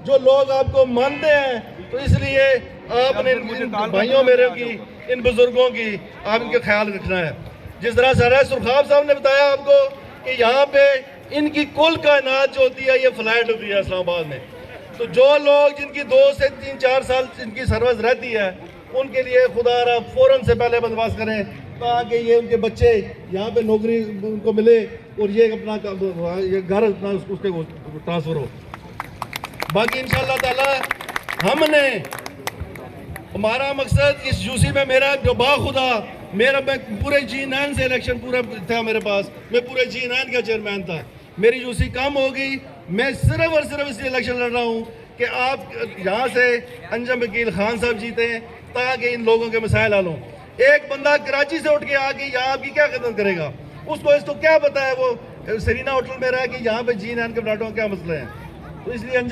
जो लोग आपको मानते हैं, तो इसलिए आपने इन भाइयों मेरे की, इन बुजुर्गों की आप इनका ख्याल रखना है। जिस तरह सर सुरखाब साहब ने बताया आपको कि यहाँ पे इनकी कुल कायनात जो होती है ये फ्लैट होती है इस्लामाबाद में, तो जो लोग जिनकी 2 से 3-4 साल इनकी सर्विस रहती है उनके लिए खुदा रहा फ़ौरन से पहले बंदोबस्त करें ताकि ये उनके बच्चे यहाँ पे नौकरी उनको मिले और ये अपना ये घर अपना उसके ट्रांसफ़र हो। बाकी इंशाअल्लाह ताला हमने, हमारा मकसद इस यूसी में मेरा जो बाखुदा मैं पूरे G9 से इलेक्शन पूरा था मेरे पास, मैं पूरे G9 का चेयरमैन था। मेरी यूसी कम हो गई, मैं सिर्फ और सिर्फ इसलिए इलेक्शन लड़ रहा हूँ कि आप यहाँ से अंजम वकील खान साहब जीते हैं ताकि इन लोगों के मसाइल हल हों। एक बंदा कराची से उठ के आके यहाँ आपकी क्या खिदमत करेगा? इसको क्या पता है वो सरीना होटल में रह कि यहाँ पे G9 के प्लाटों के क्या मसले हैं? तो इसलिए अंजम